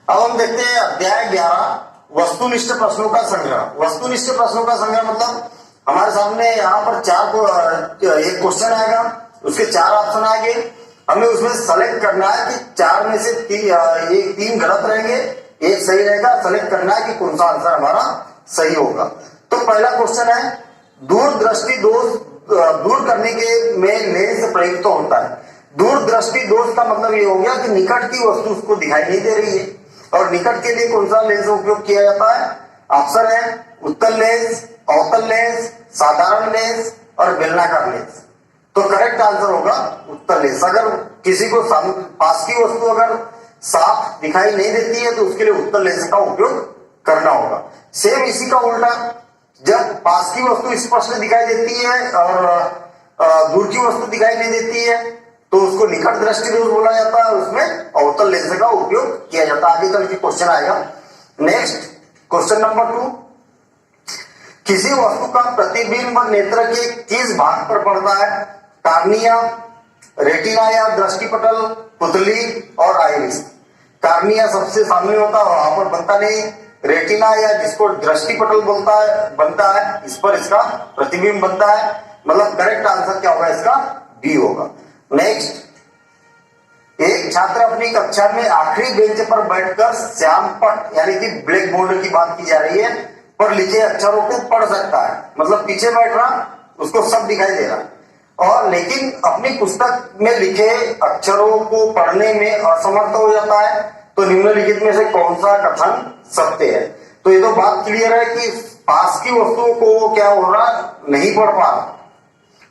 अब हम देखते हैं अध्याय 11 वस्तुनिष्ठ प्रश्नों का संग्रह। वस्तुनिष्ठ प्रश्नों का संग्रह मतलब हमारे सामने यहाँ पर एक क्वेश्चन आएगा, उसके 4 ऑप्शन आएंगे, हमें उसमें सेलेक्ट करना है कि 4 में से 3 गलत रहेंगे, 1 सही रहेगा। सेलेक्ट करना है कि कौन सा आंसर हमारा सही होगा। तो पहला क्वेश्चन है, दूरदृष्टि दोष दूर करने के में लेंस प्रयुक्त होता है। दूरदृष्टि दोष का मतलब ये हो गया कि निकट की वस्तु उसको दिखाई नहीं दे रही है, और निकट के लिए कौन सा लेंस का उपयोग किया जाता है? ऑप्शन है उत्तल लेंस, अवतल लेंस, साधारण लेंस और बेलनाकार लेंस। तो करेक्ट आंसर होगा उत्तल लेंस। अगर किसी को पास की वस्तु अगर साफ दिखाई नहीं देती है तो उसके लिए उत्तल लेंस का उपयोग करना होगा। सेम इसी का उल्टा, जब पास की वस्तु स्पष्ट दिखाई देती है और दूर की वस्तु दिखाई नहीं देती है तो उसको निकट दृष्टि दोष बोला जाता है, उसमें अवतल लेंस का उपयोग किया जाता है। आगे चल के क्वेश्चन आएगा। नेक्स्ट क्वेश्चन नंबर 2, किसी वस्तु का प्रतिबिंब नेत्र के किस भाग पर पड़ता है? कार्निया, रेटिना या दृष्टिपटल, पुतली और आइरिस। कार्निया सबसे सामने होता है, वहां पर बनता नहीं। रेटिना या जिसको दृष्टिपटल बनता है, इस पर इसका प्रतिबिंब बनता है। मतलब करेक्ट आंसर क्या होगा? इसका बी होगा। नेक्स्ट, एक छात्र अपनी कक्षा में आखिरी बेंच पर बैठकर श्यामपट यानी कि ब्लैक बोर्ड की बात की जा रही है पर लिखे अक्षरों को पढ़ सकता है। मतलब पीछे बैठ रहा, उसको सब दिखाई दे रहा, और लेकिन अपनी पुस्तक में लिखे अक्षरों को पढ़ने में असमर्थ हो जाता है। तो निम्नलिखित में से कौन सा कथन सत्य है? तो ये तो बात क्लियर है कि पास की वस्तुओं को वो क्या हो रहा, नहीं पढ़ पा रहा,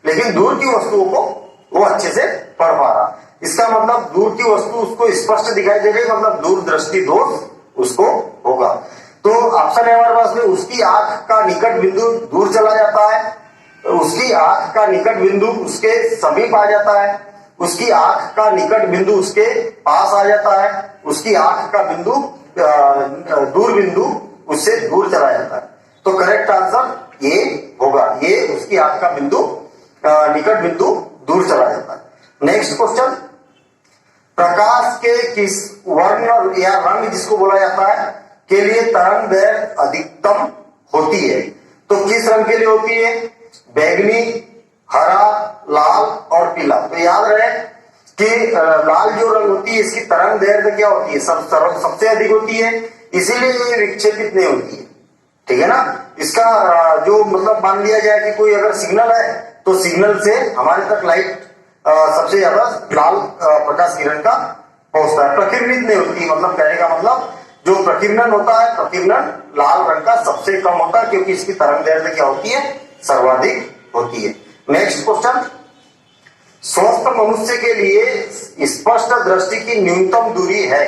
लेकिन दूर की वस्तुओं को वो अच्छे से पढ़ पा रहा। इसका मतलब दूर की वस्तु उसको स्पष्ट दिखाई दे रही, मतलब दूरदृष्टि दोष उसको होगा। तो ऑप्शन है हमारे पास में, उसकी आंख का निकट बिंदु दूर चला जाता है, उसकी आंख का निकट बिंदु उसके समीप आ जाता है, उसकी आंख का निकट बिंदु उसके पास आ जाता है, उसकी आंख का बिंदु दूर बिंदु उससे दूर चला जाता है। तो करेक्ट आंसर ये होगा, ये उसकी आंख का बिंदु निकट बिंदु दूर चला जाता है। नेक्स्ट क्वेश्चन, प्रकाश के किस वर्ण या रंग जिसको बोला जाता है के लिए तरंग दैर्घ्य अधिकतम होती है? तो किस रंग के लिए होती है? बैंगनी, हरा, लाल और पीला। तो याद रहे कि लाल जो रंग होती है इसकी तरंग दैर्घ्य क्या होती है? सबसे अधिक होती है, इसीलिए ये विक्षेपित नहीं होती है। ठीक है ना? इसका जो मतलब मान लिया जाए कि कोई अगर सिग्नल है तो सिग्नल से हमारे तक लाइट सबसे ज्यादा लाल प्रकाश किरण का पहुंचता है, प्रकिरणित नहीं होती। मतलब कहने का मतलब जो प्रकिरणन होता है, प्रकिरणन लाल रंग का सबसे कम होता है, क्योंकि इसकी तरंग दैर्घ्य क्या होती है? सर्वाधिक होती है। नेक्स्ट क्वेश्चन, स्वस्थ मनुष्य के लिए स्पष्ट दृष्टि की न्यूनतम दूरी है?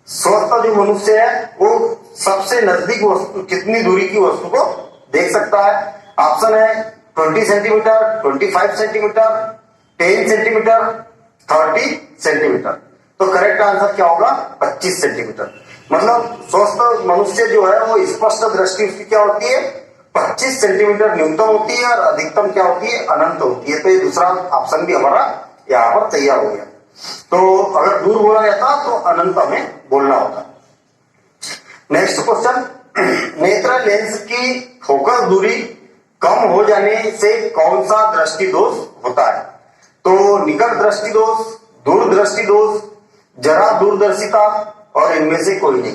स्वस्थ जो मनुष्य है वो सबसे नजदीक वस्तु कितनी दूरी की वस्तु को देख सकता है? ऑप्शन है 20 सेंटीमीटर, 25 सेंटीमीटर, 10 सेंटीमीटर, 30 सेंटीमीटर। तो करेक्ट आंसर क्या होगा? 25 सेंटीमीटर। मतलब स्वस्थ मनुष्य जो है वो स्पष्ट दृष्टि उसकी क्या होती है? 25 सेंटीमीटर न्यूनतम होती है, और अधिकतम क्या होती है? अनंत होती है। तो ये दूसरा ऑप्शन भी हमारा यहाँ पर तैयार हो गया। तो अगर दूर बोला जाता तो अनंत हमें बोलना होता। नेक्स्ट क्वेश्चन, नेत्र लेंस की फोकस दूरी कम हो जाने से कौन सा दृष्टि दोष होता है? तो निकट दृष्टि दोष, दूर दृष्टि दोष, जरा दूरदर्शिता और इनमें से कोई नहीं।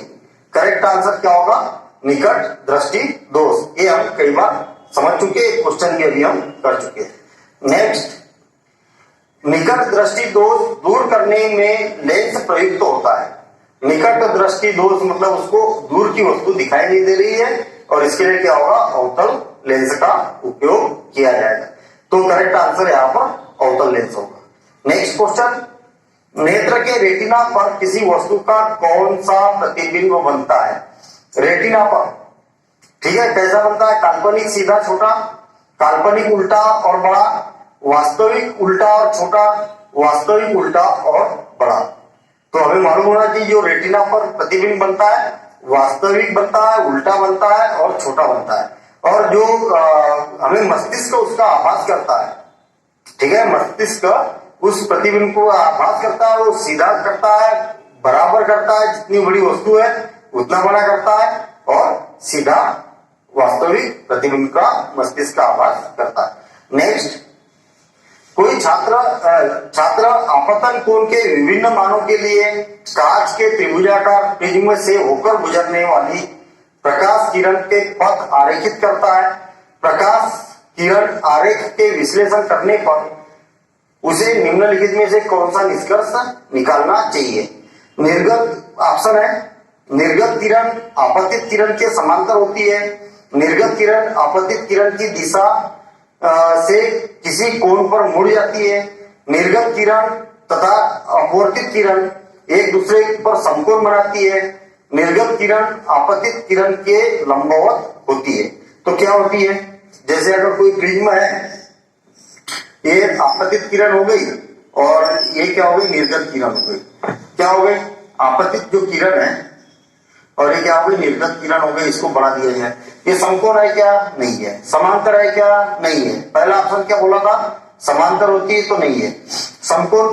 करेक्ट आंसर क्या होगा? निकट दृष्टि दोष। ये हम कई बार समझ चुके, क्वेश्चन के भी हम कर चुके हैं। नेक्स्ट, निकट दृष्टि दोष दूर करने में लेंस प्रयुक्त होता है। निकट दृष्टि दोष मतलब उसको दूर की वस्तु दिखाई नहीं दे रही है, और इसके लिए क्या होगा? अवतल लेंस का उपयोग किया जाएगा। तो करेक्ट आंसर यहाँ पर अवतल लेंस होगा। नेक्स्ट क्वेश्चन, नेत्र के रेटिना पर किसी वस्तु का कौन सा प्रतिबिंब बनता है? रेटिना पर, ठीक है, कैसा बनता है? काल्पनिक सीधा छोटा, काल्पनिक उल्टा और बड़ा, वास्तविक उल्टा और छोटा, वास्तविक उल्टा और बड़ा। तो हमें मालूम होना कि जो रेटिना पर प्रतिबिंब बनता है वास्तविक बनता है, उल्टा बनता है और छोटा बनता है। और जो हमें मस्तिष्क उसका आभास करता है, ठीक है, मस्तिष्क उस प्रतिबिंब को आभास करता है, वो सीधा करता है, बराबर करता है, जितनी बड़ी वस्तु है उतना बड़ा करता है, और सीधा वास्तविक प्रतिबिंब का मस्तिष्क का आभास करता है। नेक्स्ट, कोई छात्र आपतन कोण के विभिन्न मानों के लिए कांच के त्रिभुजाकार प्रिज्म से होकर गुजरने वाली प्रकाश किरण के पथ आरेखित करता है। प्रकाश किरण आरेख के विश्लेषण करने पर उसे निम्नलिखित में से कौन सा निष्कर्ष निकालना चाहिए? निर्गत ऑप्शन है, निर्गत किरण आपतित किरण के समांतर होती है। निर्गत किरण आपतित किरण की दिशा से किसी कोण पर मुड़ जाती है। निर्गत किरण तथा अपवर्तित किरण एक दूसरे पर समकोण बनाती है। निर्गत किरण आपतित किरण के लंबवत होती है। तो क्या होती है? जैसे अगर कोई प्रिज्म है, ये आपतित किरण हो गई और ये क्या हो गई? निर्गत किरण हो गई। क्या हो गई? आपतित जो किरण है और ये क्या हो गई? निर्गत किरण हो गई। इसको बढ़ा दिया जाए। ये समकोण है क्या? नहीं है। समांतर है क्या? नहीं है। पहला ऑप्शन क्या बोला था? समांतर होती है तो नहीं है। समकोण,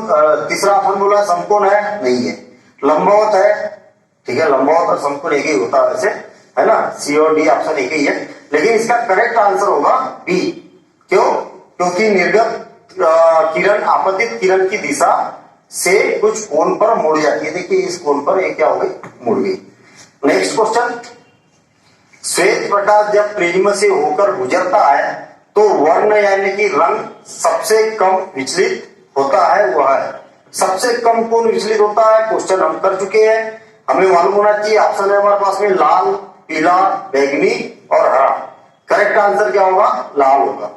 तीसरा ऑप्शन बोला समकोण है, नहीं है। लंबवत है, ठीक है, लंबवत और समकोण एक ही होता है वैसे, है ना। सी और डी ऑप्शन एक ही है, लेकिन इसका करेक्ट आंसर होगा बी। क्यों? क्योंकि निर्गत किरण आपतित किरण की दिशा से कुछ कोण पर मुड़ जाती है। देखिए इस कोण पर एक क्या हो गई? मुड़ गई। नेक्स्ट क्वेश्चन, श्वेत प्रकाश जब प्रिज्म से होकर गुजरता है तो वर्ण यानी कि रंग सबसे कम विचलित होता है, वह है। सबसे कम कौन विचलित होता है? क्वेश्चन हम कर चुके हैं, हमें मालूम होना चाहिए। ऑप्शन है हमारे पास में लाल, पीला, बैंगनी और हरा। करेक्ट आंसर क्या होगा? लाल होगा।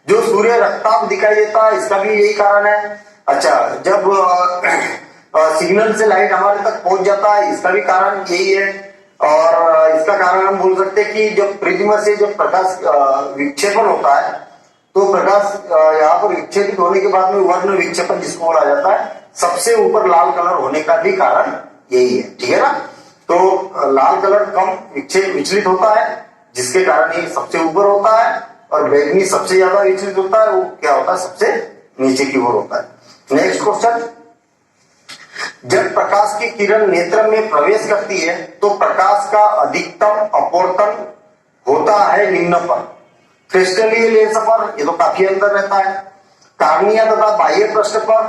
जो सूर्य रक्ताभ दिखाई देता है इसका भी यही कारण है। अच्छा, जब सिग्नल से लाइट हमारे तक पहुंच जाता है इसका भी कारण यही है। और इसका कारण हम बोल सकते हैं कि जब प्रिज्म से जब प्रकाश विक्षेपण होता है तो प्रकाश यहाँ पर विक्षेपित होने के बाद में वर्ण विक्षेपण जिसको बोला जाता है, सबसे ऊपर लाल कलर होने का भी कारण यही है, ठीक है ना। तो लाल कलर कम विचलित होता है जिसके कारण ये सबसे ऊपर होता है, और बैंगनी सबसे ज्यादा विचलित होता है, वो क्या होता है? सबसे नीचे की ओर होता है। नेक्स्ट क्वेश्चन, जब प्रकाश की किरण नेत्र में प्रवेश करती है तो प्रकाश का अधिकतम अपवर्तन होता है निम्न पर। क्रिस्टलीय लेंस पर ये तो काफी अंतर रहता है, कार्निया तथा बाह्य पृष्ठ पर,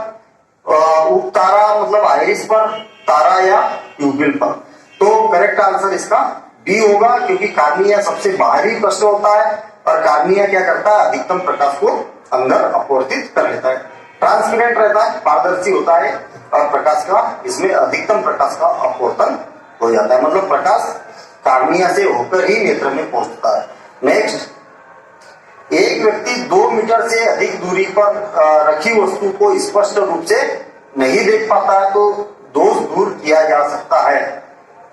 उपतारा मतलब आइरिस पर, तारा या प्यूपिल पर। तो करेक्ट आंसर इसका बी होगा, क्योंकि कार्निया सबसे बाहरी पृष्ठ होता है और कार्निया क्या करता है? अधिकतम प्रकाश को अंदर अपवर्तित कर लेता है। ट्रांसपेरेंट रहता है, पारदर्शी होता है, और प्रकाश का इसमें अधिकतम प्रकाश का अपवर्तन हो जाता है, मतलब प्रकाश कार्निया से होकर ही नेत्र में पहुंचता है। नेक्स्ट, एक व्यक्ति 2 मीटर से अधिक दूरी पर रखी वस्तु को स्पष्ट रूप से नहीं देख पाता है तो दोष दूर किया जा सकता है।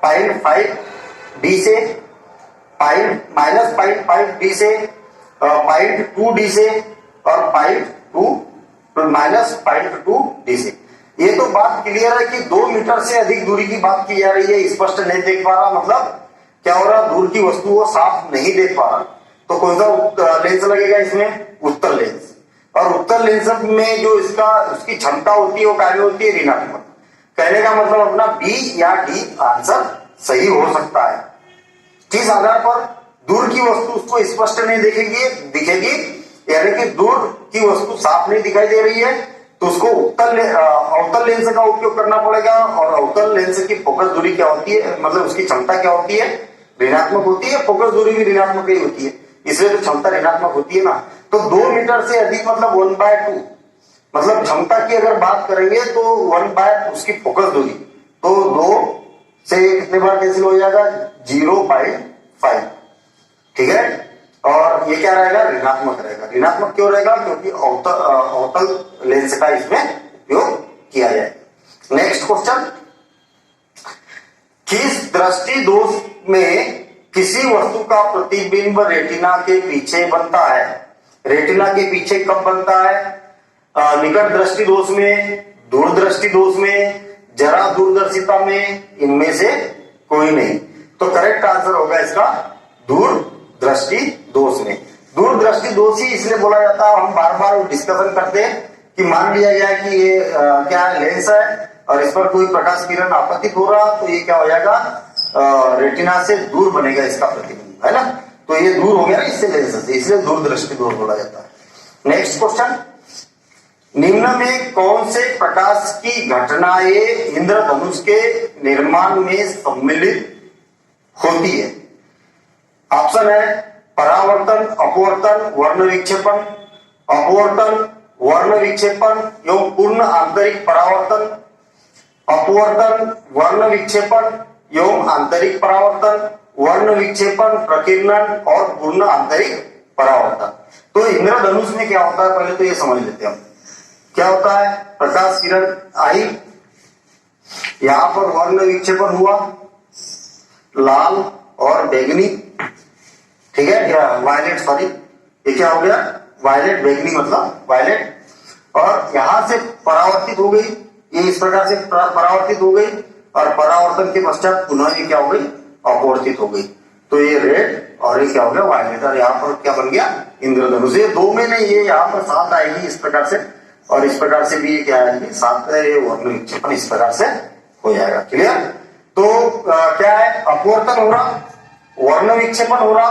0.5 डी से, -0.5 डी से, 0.2 डी से और -0.2 डी से। ये तो बात क्लियर है कि 2 मीटर से अधिक दूरी की बात की जा रही है, स्पष्ट नहीं देख पा रहा, मतलब क्या हो रहा? दूर की वस्तु को साफ नहीं देख पा रहा, तो कौन सा लेंस लगेगा इसमें? उत्तल लेंस। और उत्तल लेंस में जो इसका उसकी क्षमता होती है वो क्या होती है? ऋणात्मक। कहने का मतलब अपना बी या डी आंसर सही हो सकता है। किस आधार पर? दूर की वस्तु उसको स्पष्ट नहीं दिखेगी, यानी कि दूर की वस्तु साफ नहीं दिखाई दे रही है, तो उसको अवतल लेंस का उपयोग करना पड़ेगा। और अवतल लेंस की फोकस दूरी क्या होती है, मतलब उसकी क्षमता क्या होती है? ऋणात्मक होती है। फोकस दूरी भी ऋणात्मक ही होती है, इसलिए तो क्षमता ऋणात्मक होती है ना। तो 2 मीटर से अधिक मतलब 1/2, मतलब क्षमता की अगर बात करेंगे तो 1/2 उसकी फोकस दूरी, तो 2 से कितने बार कैंसिल हो जाएगा? 0.5, ठीक है। और ये क्या रहेगा? ऋणात्मक रहेगा। ऋणात्मक क्यों रहेगा? क्योंकि अवतल लेंस का इसमें उपयोग किया जाए। नेक्स्ट क्वेश्चन, किस दृष्टि दोष में किसी वस्तु का प्रतिबिंब रेटिना के पीछे बनता है? रेटिना के पीछे कब बनता है? निकट दृष्टि दोष में, दूरदृष्टि दोष में, जरा दूरदर्शिता में, इनमें से कोई नहीं। तो करेक्ट आंसर होगा इसका दूरदृष्टि दोष में। दूरदृष्टि दोष ही इसलिए बोला जाता है, हम बार बार डिस्कशन करते हैं कि मान लिया जाए कि ये क्या लेंस है, और इस पर कोई प्रकाश किरण आपतित हो रहा तो ये क्या हो जाएगा, रेटिना से दूर बनेगा इसका प्रतिबिंब, है ना। तो ये दूर हो गया ना इससे लेंस से, इसलिए दूरदृष्टि दोष बोला जाता है। नेक्स्ट क्वेश्चन, निम्न में कौन से प्रकाश की घटनाएं इंद्रधनुष के निर्माण में सम्मिलित होती है? ऑप्शन है परावर्तन, अपवर्तन, वर्ण विक्षेपण, अपवर्तन, वर्ण विक्षेपण एवं पूर्ण आंतरिक परावर्तन, अपवर्तन, वर्ण विक्षेपण एवं आंतरिक परावर्तन, वर्ण विक्षेपण, प्रकीर्णन और पूर्ण आंतरिक परावर्तन। तो इंद्रधनुष में क्या होता है पहले तो ये समझ लेते हैं हम। क्या होता है, प्रकाश किरण आई, यहां पर वर्ण विक्षेपण हुआ, लाल और बैंगनी, ठीक है, या वायलेट, सॉरी ये क्या हो गया, वायलेट बैंगनी मतलब वायलेट, और यहां से परावर्तित हो गई, ये इस प्रकार से परावर्तित हो गई और परावर्तन के पश्चात पुनः ये क्या हो गई, अपवर्तित हो गई। तो ये रेड और ये क्या हो गया, वायलेट, और यहाँ पर क्या बन गया, इंद्रधनुष। ये दो में नहीं, ये यहाँ पर सात आएगी इस प्रकार से, और इस प्रकार से भी ये क्या आएगी, सात, ये वर्ण विक्षेपण इस प्रकार से हो जाएगा। क्लियर। तो क्या है, अपवर्तन हो रहा, वर्ण विक्षेपण हो रहा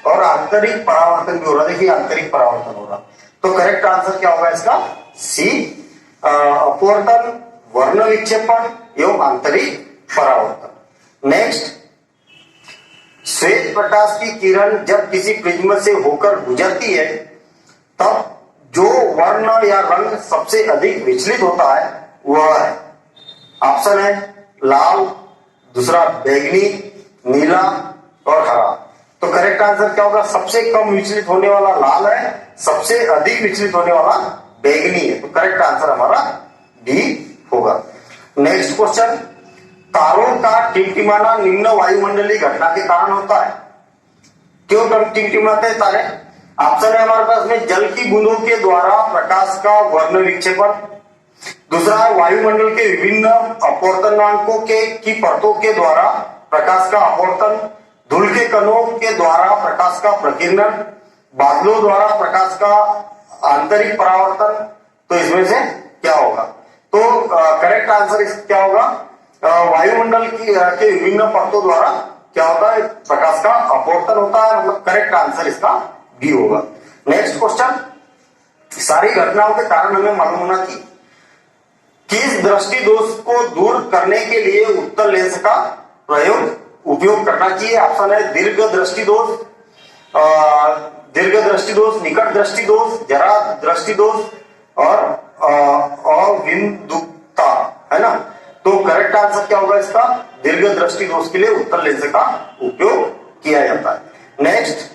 और आंतरिक परावर्तन भी हो रहा। देखिए आंतरिक परावर्तन हो रहा, तो करेक्ट आंसर क्या होगा इसका, सी, अपवर्तन, वर्ण विक्षेपण एवं आंतरिक परावर्तन। नेक्स्ट, श्वेत प्रकाश की किरण जब किसी प्रिज्म से होकर गुजरती है तब जो वर्ण या रंग सबसे अधिक विचलित होता है वह है, ऑप्शन है लाल, दूसरा बैंगनी, नीला और हरा। तो करेक्ट आंसर क्या होगा, सबसे कम विचलित होने वाला लाल है, सबसे अधिक विचलित होने वाला बैंगनी है। तो करेक्ट आंसर हमारा डी होगा। नेक्स्ट क्वेश्चन, तारों का टिमटिमाना निम्न वायुमंडलीय घटना के कारण होता है। क्यों टिमटिमाते हैं तारे? ऑप्शन है हमारे पास में जल की बूंदों के द्वारा प्रकाश का वर्ण विक्षेपण, दूसरा है वायुमंडल के विभिन्न अपवर्तनांकों की परतों के द्वारा प्रकाश का अपवर्तन, धूल के कणों के द्वारा प्रकाश का प्रकीर्णन, बादलों द्वारा प्रकाश का आंतरिक परावर्तन। तो इसमें से क्या होगा, तो करेक्ट आंसर क्या होगा, वायुमंडल के विभिन्न परतों द्वारा क्या होता है, प्रकाश का अपवर्तन होता है, मतलब करेक्ट आंसर इसका बी होगा। नेक्स्ट क्वेश्चन, सारी घटनाओं के कारण हमें मालूम होना चाहिए किस दृष्टि दोष को दूर करने के लिए उत्तल लेंस का उपयोग करना चाहिए। ऑप्शन है दीर्घ दृष्टि दोष, निकट दृष्टि दोष, जरा दृष्टि दोष और अविन्दुता, है ना। तो करेक्ट आंसर क्या होगा इसका, दीर्घ दृष्टि दोष के लिए उत्तल लेंस का उपयोग किया जाता है। नेक्स्ट,